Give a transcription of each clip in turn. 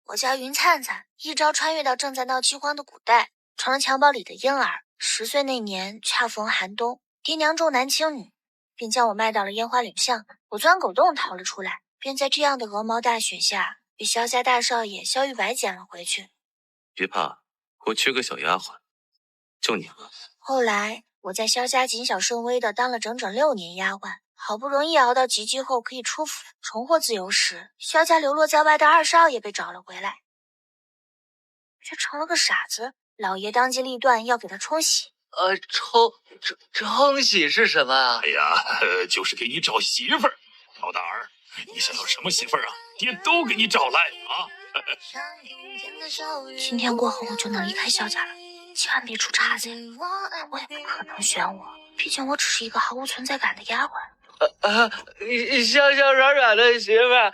我叫云灿灿，一朝穿越到正在闹饥荒的古代，成了襁褓里的婴儿。10岁那年恰逢寒冬，爹娘重男轻女，便将我卖到了烟花岭巷。我钻狗洞逃了出来，便在这样的鹅毛大雪下，被萧家大少爷萧玉白捡了回去。别怕，我缺个小丫鬟，就你了。后来我在萧家谨小慎微的当了整整6年丫鬟。好不容易熬到及笄后可以出府重获自由时，萧家流落在外的二少爷被找了回来，却成了个傻子。老爷当机立断要给他冲喜。冲喜是什么啊？哎呀，就是给你找媳妇儿。陶大儿，你想要什么媳妇儿啊？爹都给你找来啊！今天过后我就能离开萧家了，千万别出岔子。我也不可能选我，毕竟我只是一个毫无存在感的丫鬟。香香软软的媳妇儿，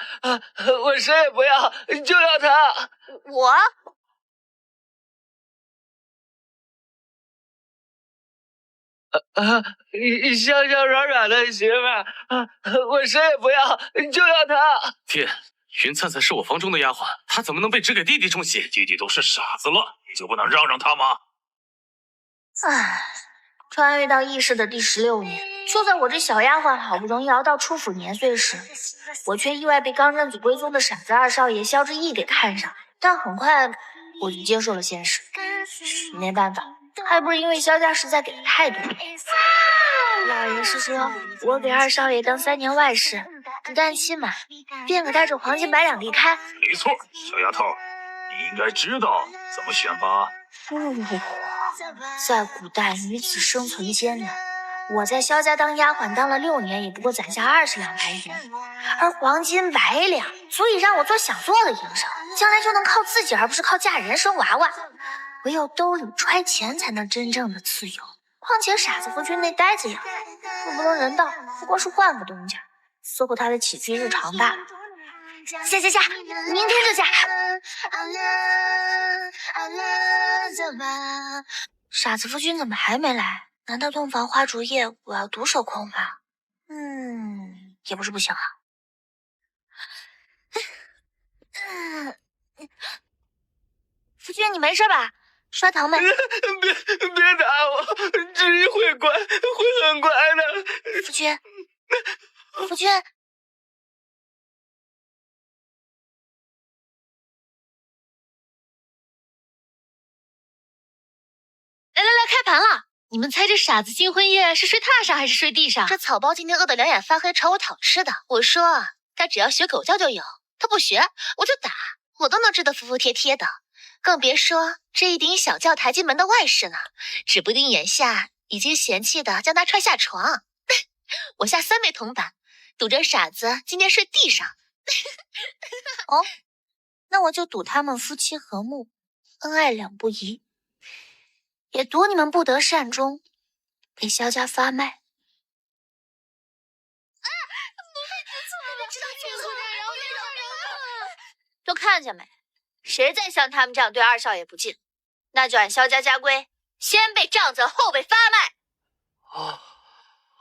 我谁也不要，就要她。我香香软软的媳妇儿，我谁也不要，就要她。爹，云灿灿是我房中的丫鬟，她怎么能被只给弟弟冲喜？弟弟都是傻子了，你就不能让他吗？唉，穿越到异世的第16年，就在我这小丫鬟好不容易熬到出府年岁时，我却意外被刚认祖归宗的傻子二少爷萧之意给看上。但很快我就接受了现实，没办法，还不是因为萧家实在给的太多了。老爷是说我给二少爷当3年外室，不但期满，便可带着黄金100两离开。没错，小丫头，你应该知道怎么选吧？在古代女子生存艰难，我在萧家当丫鬟当了6年，也不过攒下20两白银，而黄金100两足以让我做想做的营生，将来就能靠自己而不是靠嫁人生娃娃。唯有兜里揣钱才能真正的自由。况且傻子夫君那呆子样，又不能人道，不过是换个东家，伺候他的起居日常罢了。下，明天就下。傻子夫君怎么还没来？难道洞房花烛夜我要独守空房？也不是不行啊。夫君，你没事吧？刷糖没？别打我，知意会乖，会很乖的。夫君，来，开盘了！你们猜这傻子新婚夜是睡榻上还是睡地上？这草包今天饿得两眼发黑，朝我讨吃的。我说他只要学狗叫就有，他不学我就打，我都能治得服服帖帖的。更别说这一顶小轿抬进门的外室呢，指不定眼下已经嫌弃的将他踹下床。我下3枚铜板，赌这傻子今天睡地上。哦，那我就赌他们夫妻和睦，恩爱两不疑，也赌你们不得善终，被萧家发卖。都看见没？谁再像他们这样对二少爷不敬，那就按萧家家规，先被杖责，后被发卖。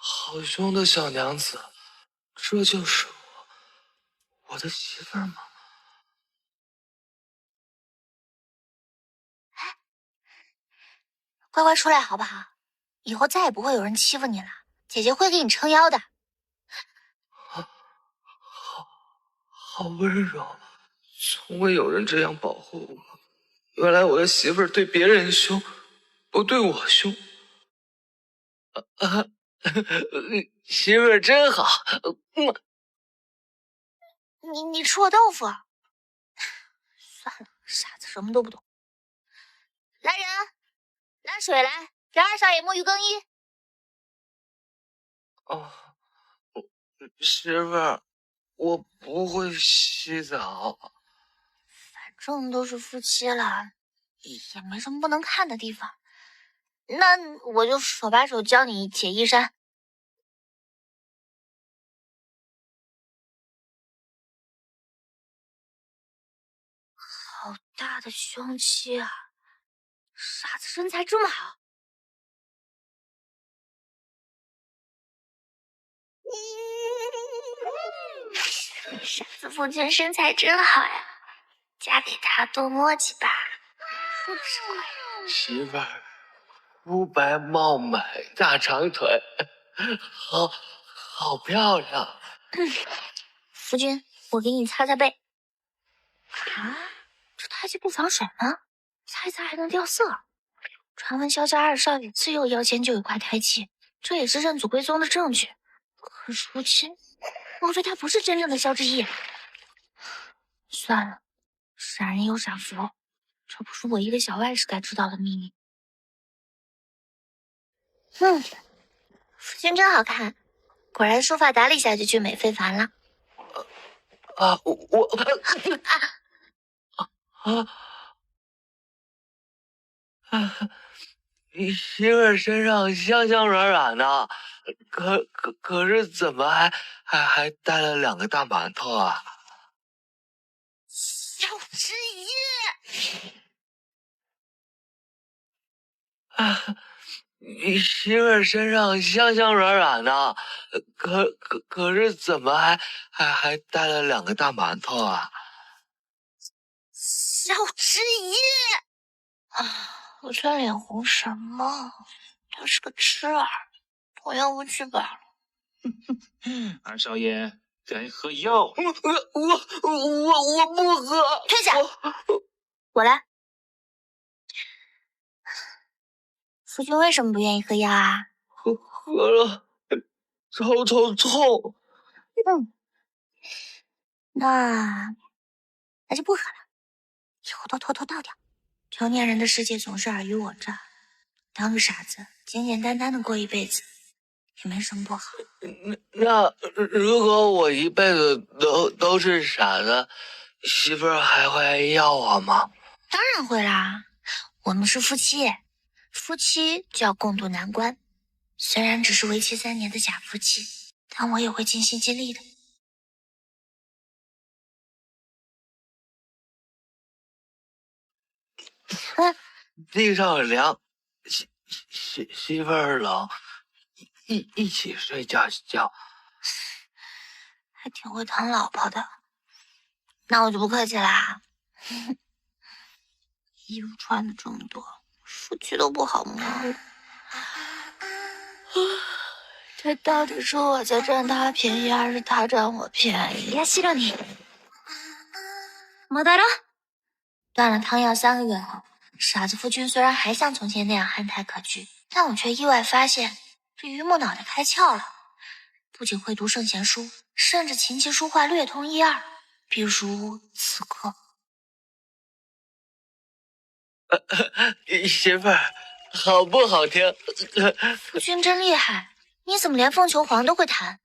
好凶的小娘子，这就是我的媳妇儿吗？乖乖出来好不好？以后再也不会有人欺负你了，姐姐会给你撑腰的。好温柔，从未有人这样保护我。原来我的媳妇儿对别人凶，不对我凶。媳妇儿真好。你吃我豆腐？算了，傻子什么都不懂。来人，拿水来，给二少爷沐浴更衣。媳妇儿，我不会洗澡。反正都是夫妻了，也没什么不能看的地方。那我就手把手教你解衣衫。好大的胸肌啊！傻子身材这么好。傻子夫君身材真好呀，嫁给他多磨叽吧。媳妇儿，肤白貌美，大长腿，好漂亮。夫君，我给你擦擦背。啊，这胎记不防水吗？擦一擦还能掉色。传闻萧家二少爷自幼腰间就有块胎记，这也是认祖归宗的证据。可是夫妻，莫非他不是真正的萧之意？算了，傻人有傻福，这不是我一个小外室该知道的秘密。夫君真好看，果然梳发打理下去就美非凡了。你媳妇儿身上香香软软的，可是怎么还带了2个大馒头啊？萧之意，你媳妇儿身上香香软软的，可是怎么还带了2个大馒头啊？萧之意，我这脸红什么？他是个痴儿，同样无趣罢了。二少爷该喝药。我不喝，退下，我来。夫君为什么不愿意喝药啊？喝了头痛。那就不喝了，以后都偷偷倒掉。成年人的世界总是尔虞我诈，当个傻子，简简单单的过一辈子，也没什么不好。那如果我一辈子都是傻子，媳妇儿还会要我吗？当然会啦，我们是夫妻，夫妻就要共度难关。虽然只是为期3年的假夫妻，但我也会尽心尽力的。地上凉，媳妇儿冷，一起睡觉。还挺会疼老婆的，那我就不客气啦。衣服穿的这么多，夫妻都不好吗？这到底是我在占他便宜，还是他占我便宜？呀，西着你，没得了。断了汤药3个月后，傻子夫君虽然还像从前那样憨态可掬，但我却意外发现这榆木脑袋开窍了，不仅会读圣贤书，甚至琴棋书画略通一二，比如此刻。媳妇儿，好不好听？夫君真厉害，你怎么连凤求凰都会弹？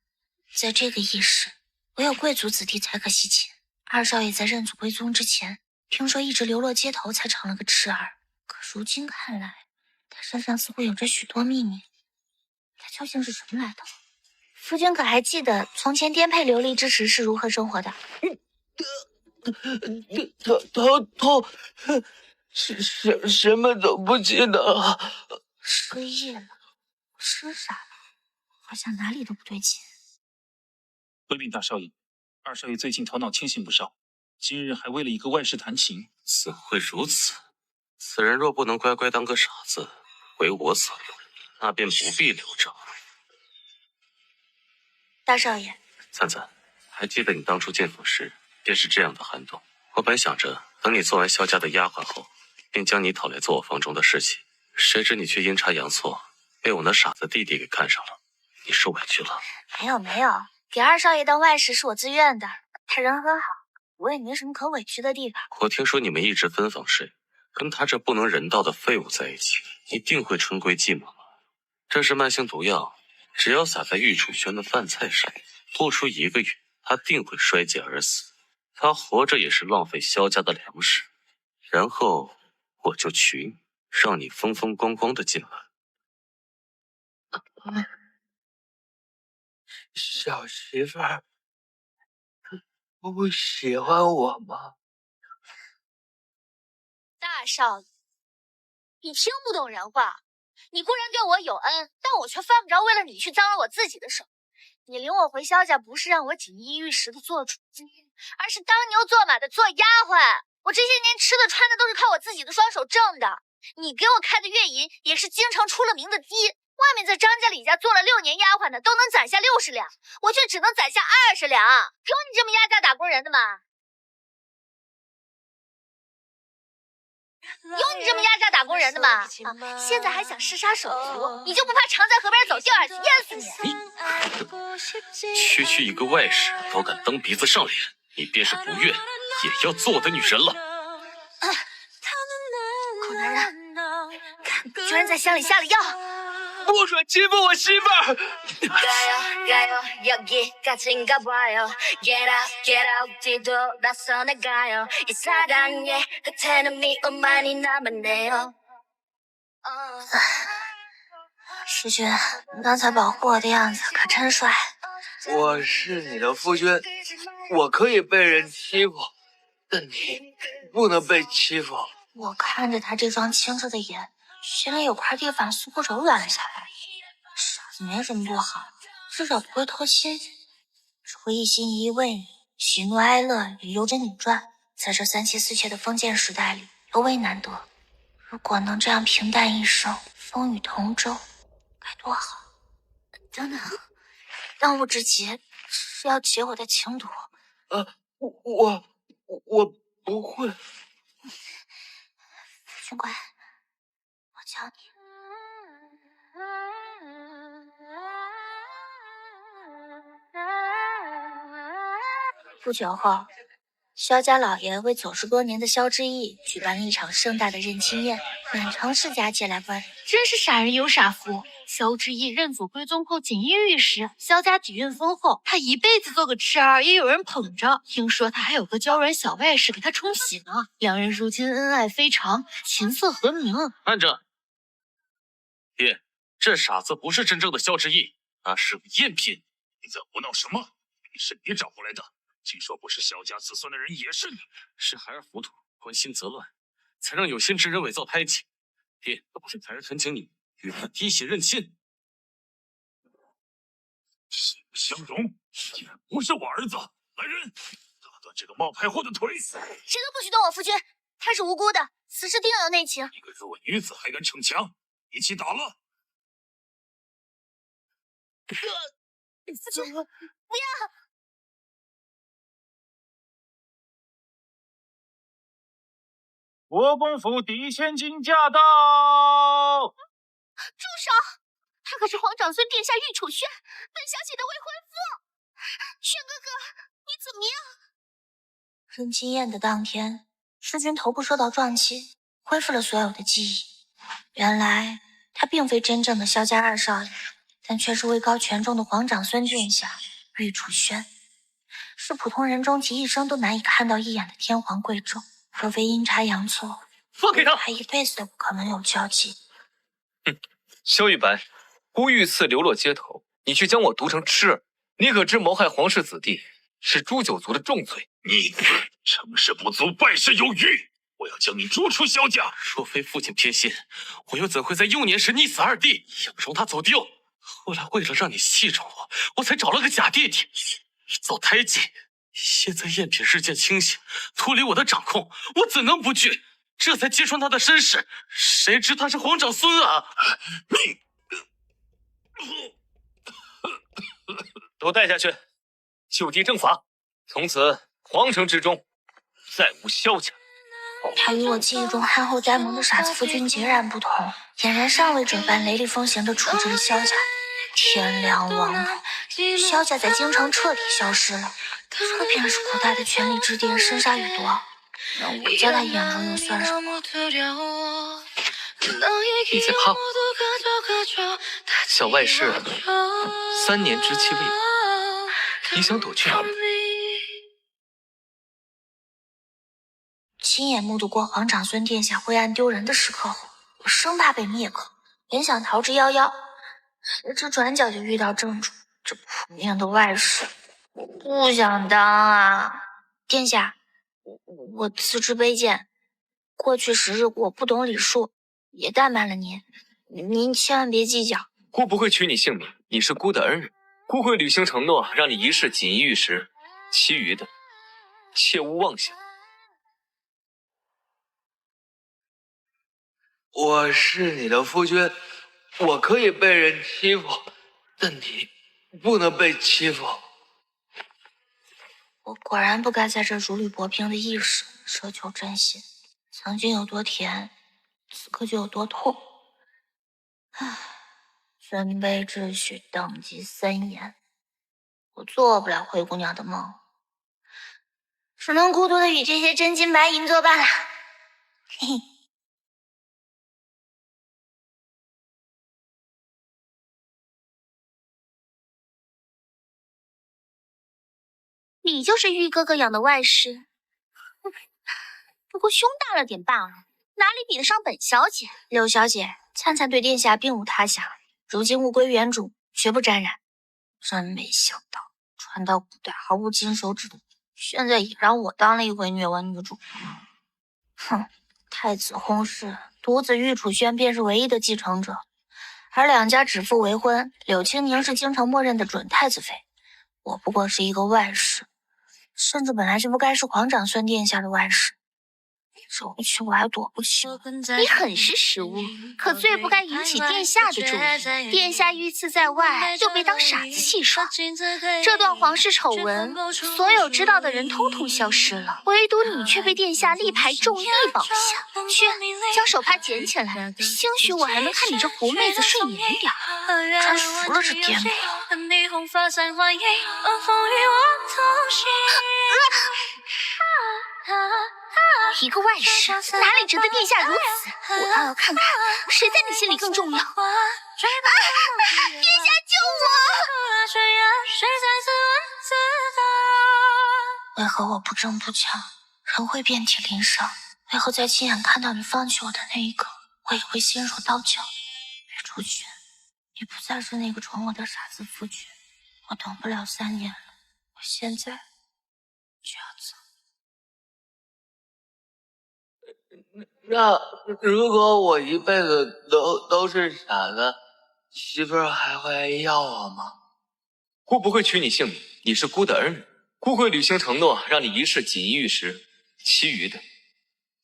在这个异世，唯有贵族子弟才可惜琴。二少爷在认祖归宗之前，听说一直流落街头才成了个痴儿，可如今看来，他身上似乎有着许多秘密。他究竟是什么来头？夫君可还记得从前颠沛流离之时是如何生活的？头痛，什么都不记得了。失忆了，失傻了，好像哪里都不对劲。回禀大少爷，二少爷最近头脑清醒不少，今日还为了一个外室弹琴。怎会如此？此人若不能乖乖当个傻子，为我所用，那便不必留着。大少爷，灿灿，还记得你当初见府时便是这样的寒冬。我本想着等你做完萧家的丫鬟后，便将你讨来做我房中的侍妻，谁知你却阴差阳错被我那傻子弟弟给看上了，你受委屈了。没有，给二少爷当外室是我自愿的，他人很好，我也没什么可委屈的地方。我听说你们一直分房睡，跟他这不能人道的废物在一起，一定会春归寂寞。这是慢性毒药，只要撒在玉楚轩的饭菜上，不出1个月，他定会衰竭而死。他活着也是浪费萧家的粮食，然后我就娶你，让你风风光光的进来。小媳妇儿，不喜欢我吗？大少爷，你听不懂人话。你固然对我有恩，但我却犯不着为了你去脏了我自己的手。你领我回萧家，不是让我锦衣玉食的做主子，而是当牛做马的做丫鬟。我这些年吃的穿的都是靠我自己的双手挣的，你给我开的月银也是京城出了名的低，外面在张家李家做了6年丫鬟的都能攒下60两，我却只能攒下20两，有你这么压榨打工人的吗？有你这么压榨打工人的吗？现在还想嗜杀手足，你就不怕常在河边走第2次淹死你？区一个外室都敢蹬鼻子上脸，你便是不愿也要做我的女人了。狗男人，看居然在乡里下了药！不准欺负我媳妇儿！世君，你刚才保护我的样子可真帅。我是你的夫君，我可以被人欺负，但你不能被欺负。我看着他这双清澈的眼，心里有块地方似乎柔软了下来。傻子没什么不好，至少不会偷心，只会一心一意为你，喜怒哀乐也由着你转。在这3妻4妾的封建时代里，尤为难得。如果能这样平淡一生，风雨同舟，该多好！等等，当务之急是要解我的情毒。我不会。军官，我教你。不久后，萧家老爷为走失多年的萧之意举办了一场盛大的认亲宴，满城世家皆来观礼。真是傻人有傻福。萧之意认祖归宗后锦衣玉食，萧家底蕴丰厚，他一辈子做个痴儿也有人捧着。听说他还有个娇软小外甥给他冲喜呢，两人如今恩爱非常，琴瑟和鸣。慢着，爹，这傻子不是真正的萧之意，他是个赝品。你在胡闹什么？是你找回来的，听说不是萧家子孙的人也是你。是孩儿糊涂，关心则乱，才让有心之人伪造胎记。爹，孩儿恳请你与他滴血认亲。相容，竟然不是我儿子！来人，打断这个冒牌货的腿！谁都不许动我夫君，他是无辜的，此事定有内情。一个弱女子还敢逞强，一起打了！夫君，不要！国公府嫡千金驾到！住手！他可是皇长孙殿下玉楚轩，本小姐的未婚夫。轩哥哥，你怎么样？认亲宴的当天，世君头部受到撞击，恢复了所有的记忆。原来他并非真正的萧家2少爷，但却是位高权重的皇长孙殿下玉楚轩，是普通人终其一生都难以看到一眼的天皇贵胄。若非阴差阳错，放开他！他一辈子都不可能有交集。萧玉白，孤遇刺流落街头，你却将我毒成痴儿，你可知谋害皇室子弟是诛九族的重罪？逆子，成事不足败事有余，我要将你逐出萧家。若非父亲偏心，我又怎会在幼年时溺死2弟，养容他走丢？后来为了让你器重我，我才找了个假弟弟，造胎记。现在赝品日渐清醒，脱离我的掌控，我怎能不惧？这才揭穿他的身世，谁知他是皇长孙啊！你都带下去，就地正法。从此皇城之中再无萧家。他与我记忆中憨厚呆萌的傻子夫君截然不同，俨然上位者般雷厉风行地处置了萧家。天良王土，萧家在京城彻底消失了。这便是古代的权力之巅，生杀予夺。那我在他眼中又算什么？你在怕我？小外室3年之期未满，你想躲去哪里？亲眼目睹过皇长孙殿下灰暗丢人的时刻后，我生怕被灭口，本想逃之夭夭，谁知转角就遇到正主这扑面的外室。我不想当啊，殿下，我自知卑贱，过去时日我不懂礼数，也怠慢了您，您千万别计较。孤不会取你性命，你是孤的恩人，孤会履行承诺，让你一世锦衣玉食，其余的切勿妄想。我是你的夫君，我可以被人欺负，但你不能被欺负。我果然不该在这如履薄冰的意识奢求真心。曾经有多甜，此刻就有多痛。唉，尊卑秩序，等级森严，我做不了灰姑娘的梦，只能孤独的与这些真金白银作伴了。嘿嘿。你就是玉哥哥养的外室，不过胸大了点罢了，哪里比得上本小姐？六小姐，灿灿对殿下并无他想，如今物归原主，绝不沾染。真没想到，传到古代毫无经手指的，现在也让我当了一回虐文女主。哼，太子薨逝，独子玉楚轩便是唯一的继承者，而两家指腹为婚，柳青宁是京城默认的准太子妃，我不过是一个外室，甚至本来就不该是皇长孙殿下的外室。走不起我还躲不起，你很是识物，可最不该引起殿下的注意。殿下遇刺在外，就别当傻子戏耍。这段皇室丑闻，所有知道的人通通消失了，唯独你却被殿下力排众议保下。去，将手帕捡起来，兴许我还能看你这狐妹子顺眼点。真服了这颠妹。一个外室，哪里值得殿下如此？我倒要看看谁在你心里更重要。殿下救我！为何我不争不抢，仍会遍体鳞伤？为何在亲眼看到你放弃我的那一刻，我也会心如刀绞？岳初轩，你不再是那个宠我的傻子夫君，我等不了3年了，我现在就要走。那如果我一辈子都是傻子，媳妇儿还会要我吗？姑不会取你性命，你是姑的儿女，姑会履行承诺，让你一世锦衣玉食，其余的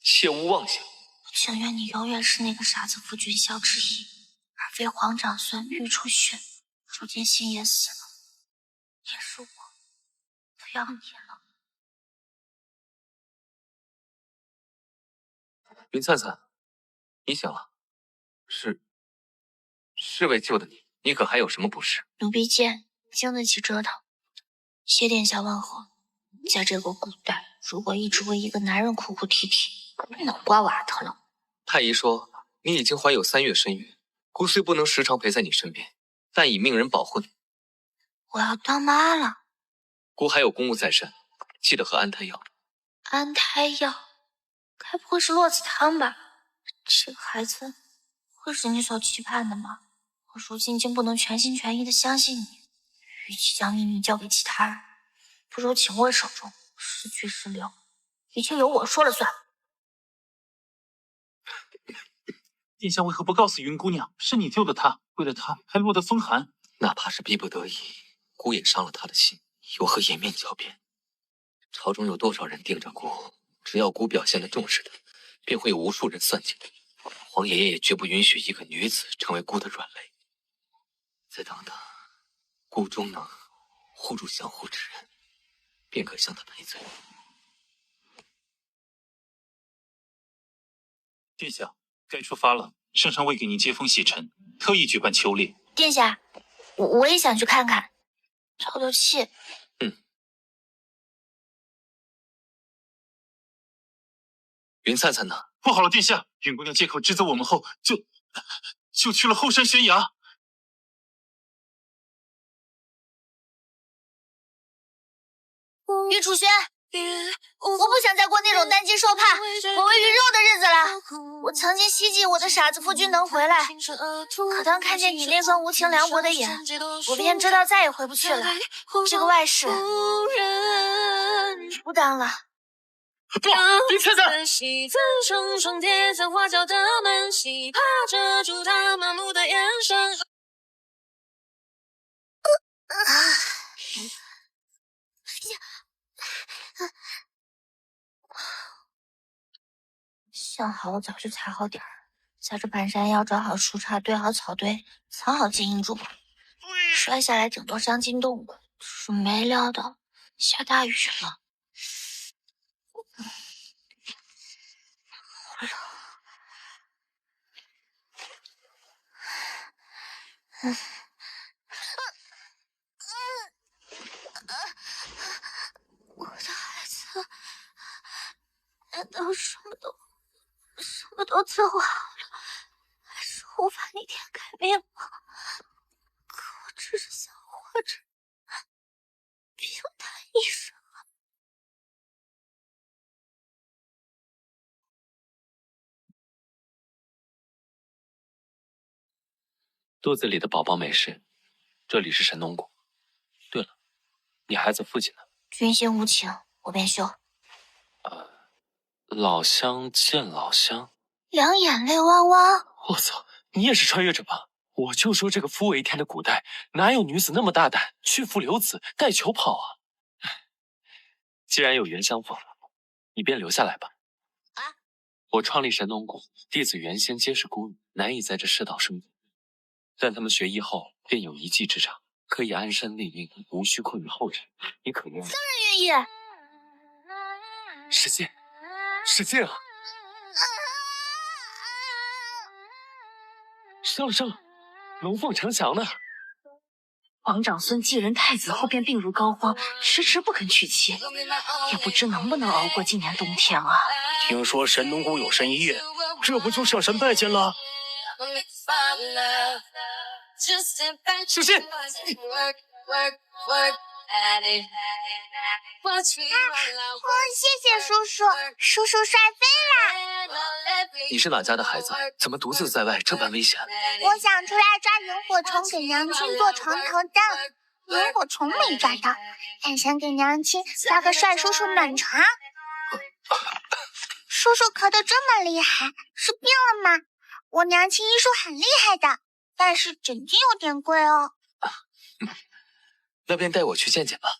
切勿妄想。我情愿你永远是那个傻子夫君萧之意，而非皇长孙玉初轩。如今心也死了，也是我不要你了。云灿灿，你醒了，侍卫救的你，你可还有什么不是？奴婢剑经得起折腾。谢殿下问候。在这个古代，如果一直为一个男人哭哭啼啼，脑瓜瓦特了。太医说你已经怀有3月身孕，姑虽不能时常陪在你身边，但已命人保护你。我要当妈了。姑还有公务在身，记得喝安胎药。安胎药？该不会是落子汤吧？这个孩子会是你所期盼的吗？我如今竟不能全心全意的相信你，与其将秘密交给其他人，不如请握手中，是去是留，一切由我说了算。殿下为何不告诉云姑娘，是你救的她，为了她还落得风寒？哪怕是逼不得已，姑也伤了她的心，有何颜面狡辩？朝中有多少人盯着姑，只要姑表现得重视她，便会有无数人算计她。皇爷爷也绝不允许一个女子成为姑的软肋。再等等，姑终能护住相护之人，便可向她赔罪。殿下，该出发了。圣上为给您接风洗尘，特意举办秋猎。殿下，我也想去看看，透透气。云灿灿呢？不好了，殿下！云姑娘借口支责我们后，就去了后山悬崖。玉楚轩，我不想再过那种担惊受怕、我为鱼肉的日子了。我曾经希冀我的傻子夫君能回来，可当看见你那双无情凉薄的眼，我便知道再也回不去了。这个外室不当了。不，云灿灿！幸好我早就踩好点儿，下着半山腰找好树杈，堆好草堆，藏好金银珠宝。摔下来顶多伤筋动骨，只是没料到下大雨了。我的孩子，难道什么都做好了，还是无法逆天改命吗？可我只是想活着，平淡一生。肚子里的宝宝没事，这里是神农谷。对了，你孩子父亲呢？君心无情，我便休。老乡见老乡。两眼泪汪汪。我操，你也是穿越者吧？我就说这个夫为天的古代，哪有女子那么大胆，去父留子，带球跑啊？既然有缘相逢，你便留下来吧。我创立神农谷，弟子原先皆是孤女，难以在这世道生存。但他们学艺后，便有一技之长，可以安身立命，无需困于后尘。你可愿意？当然愿意。使劲，使劲啊！上了上了，龙凤呈祥呢？皇长孙继任太子后便病入膏肓，迟迟不肯娶妻，也不知能不能熬过今年冬天啊！听说神农谷有神医，这不就上山拜见了？小心！谢谢叔叔，叔叔帅飞了。你是哪家的孩子？怎么独自在外，这般危险？我想出来抓萤火虫给娘亲做床头灯，萤火虫没抓到，还想给娘亲搭个帅叔叔暖床。叔叔咳得这么厉害，是病了吗？我娘亲医术很厉害的，但是诊金有点贵哦。那便带我去见见吧。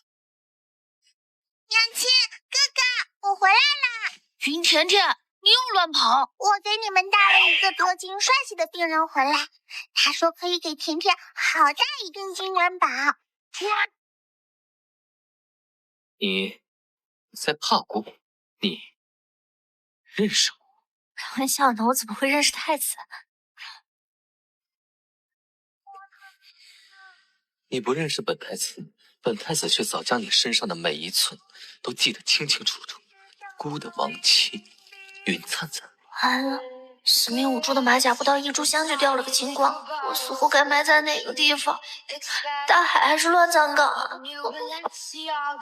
娘亲，哥哥，我回来啦！云甜甜，你又乱跑！我给你们带了一个多金帅气的病人回来，他说可以给甜甜好大一根金元宝。你在怕姑？你认识我？开玩笑呢，我怎么会认识太子？你不认识本太子，本太子却早将你身上的每一寸都记得清清楚楚。姑的亡妻云灿灿，完了，死命捂住的马甲不到一炷香就掉了个精光，我似乎该埋在哪个地方？大海还是乱葬岗啊？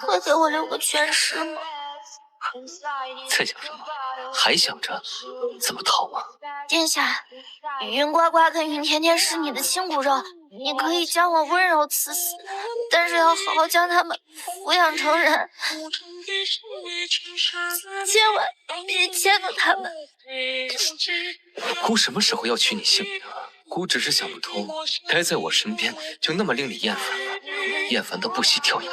会给我留个全尸吗？在想什么？还想着怎么逃吗？殿下，云呱呱跟云甜甜是你的亲骨肉，你可以将我温柔赐死，但是要好好将他们抚养成人，千万别见到他们。姑什么时候要取你性命啊？姑只是想不通，该在我身边就那么令你厌烦吗？厌烦到不惜跳崖。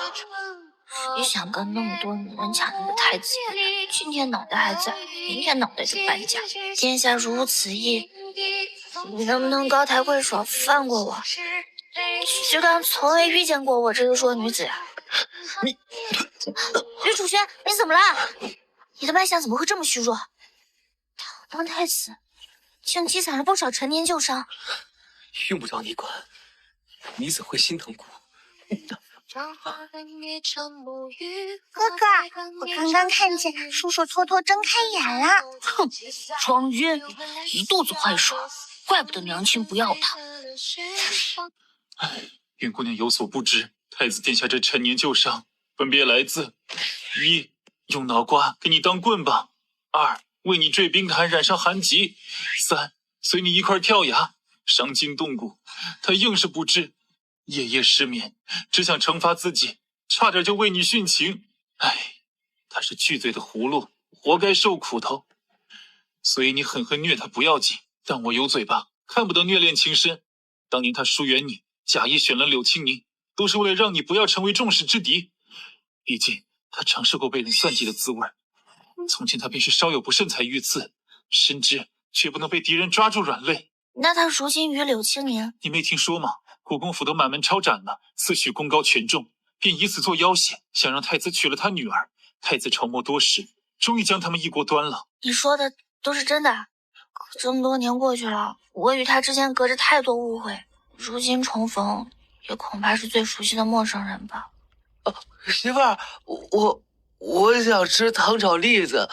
谁想跟那么多女人抢你的太子爷？今天脑袋还在，明天脑袋就搬家。殿下如无此意，你能不能高抬贵手放过我？徐刚从未遇见过我这个弱女子呀。你，吕楚轩，你怎么了？你的脉象怎么会这么虚弱？堂堂太子，竟积攒了不少陈年旧伤。用不着你管，你怎会心疼姑？哥哥，我刚刚看见叔叔偷偷睁开眼了。哼，装晕，一肚子坏水，怪不得娘亲不要他。唉，云姑娘有所不知，太子殿下这陈年旧伤，分别来自：一，用脑瓜给你当棍棒；二，为你坠冰潭染上寒疾；三，随你一块跳崖，伤筋动骨。他硬是不知，夜夜失眠，只想惩罚自己，差点就为你殉情。唉，他是巨罪的葫芦，活该受苦头。所以你狠狠虐他不要紧，但我有嘴巴，看不得虐恋情深。当年他疏远你，假意选了柳青宁，都是为了让你不要成为众矢之的。毕竟他尝试过被人算计的滋味，从前他便是稍有不慎才遇刺，深知却不能被敌人抓住软肋。那他如今与柳青宁，你没听说吗？国公府都满门抄斩了，思许功高权重，便以此做要挟，想让太子娶了他女儿。太子筹谋多时，终于将他们一锅端了。你说的都是真的？可这么多年过去了，我与他之间隔着太多误会，如今重逢，也恐怕是最熟悉的陌生人吧。媳妇儿，我想吃糖炒栗子。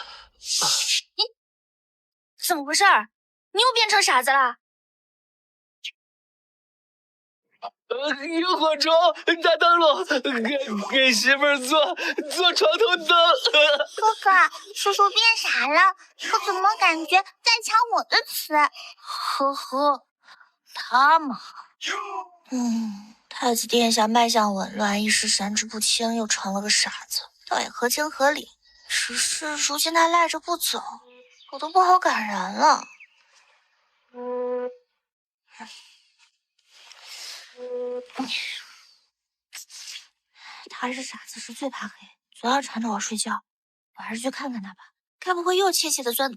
你怎么回事？你又变成傻子了？萤火虫打灯笼，给媳妇儿做床头灯。哥哥，叔叔变傻了，我怎么感觉在抢我的词？呵呵，他嘛，太子殿下脉象紊乱，一时神志不清，又成了个傻子，倒也合情合理。只是如今他赖着不走，我都不好感人了。他是傻子，是最怕黑，总要缠着我睡觉。我还是去看看他吧，该不会又窃窃的钻……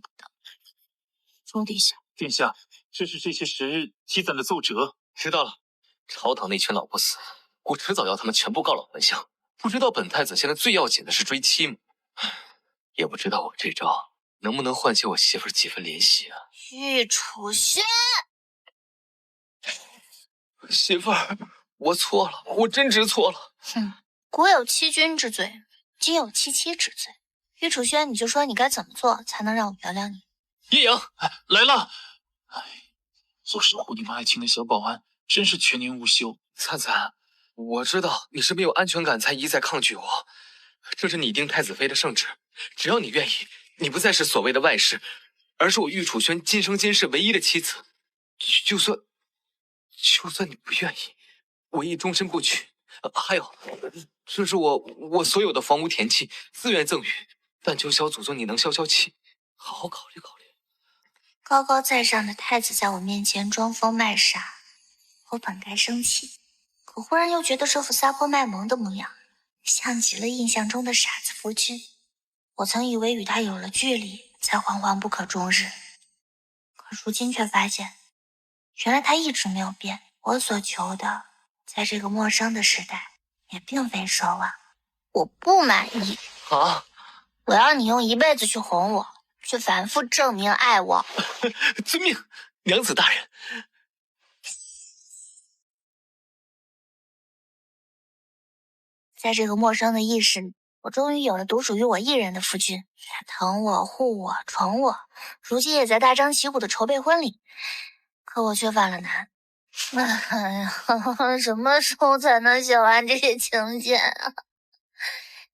钟殿下，殿下，这是这些时日积攒的奏折。知道了，朝堂那群老不死，我迟早要他们全部告老还乡。不知道本太子现在最要紧的是追妻吗？也不知道我这招能不能唤起我媳妇儿几分怜惜啊！玉楚轩，媳妇儿，我错了，我真知错了。古有欺君之罪，今有欺妻之罪。玉楚轩，你就说你该怎么做才能让我原谅你？叶阳来了！做守护你们爱卿的小保安，真是全年无休。灿灿，我知道你是没有安全感才一再抗拒我，这是你定太子妃的圣旨，只要你愿意，你不再是所谓的外室，而是我玉楚轩今生今世唯一的妻子。就算你不愿意，我亦终身不娶。还有，这是我所有的房屋田契，自愿赠与，但求小祖宗你能消消气，好好考虑考虑。高高在上的太子在我面前装疯卖傻，我本该生气，可忽然又觉得这副撒泼卖萌的模样，像极了印象中的傻子夫君。我曾以为与他有了距离，才惶惶不可终日，可如今却发现，原来他一直没有变。我所求的，在这个陌生的时代，也并非奢望。我不满意啊！我要你用一辈子去哄我，去反复证明爱我。遵命，娘子大人。在这个陌生的意识里，我终于有了独属于我一人的夫君，疼我、护我、宠我。如今也在大张旗鼓的筹备婚礼，可我却犯了难。哎呀，什么时候才能写完这些请柬啊？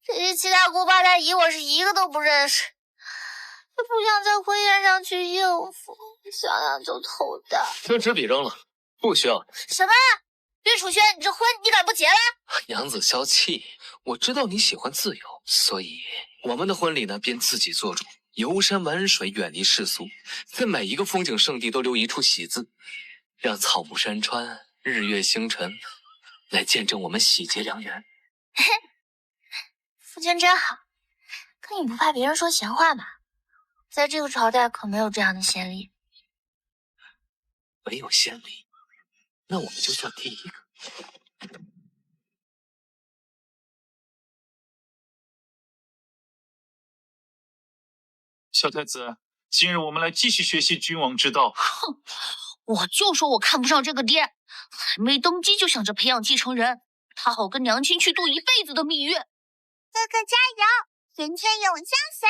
这些七大姑八大姨，我是一个都不认识，也不想在婚宴上去应付，想想就头大。将纸笔扔了，不需要。什么？玉楚轩，你这婚你敢不结了？娘子消气，我知道你喜欢自由，所以我们的婚礼呢，便自己做主，游山玩水，远离世俗，在每一个风景胜地都留一处喜字，让草木山川、日月星辰来见证我们喜结良缘。夫君真好，可你不怕别人说闲话吧？在这个朝代可没有这样的先例。没有先例，那我们就算第一个。小太子，今日我们来继续学习君王之道。哼，我就说我看不上这个爹，还没登基就想着培养继承人，他好跟娘亲去度一辈子的蜜月。哥哥加油，玄天永相随。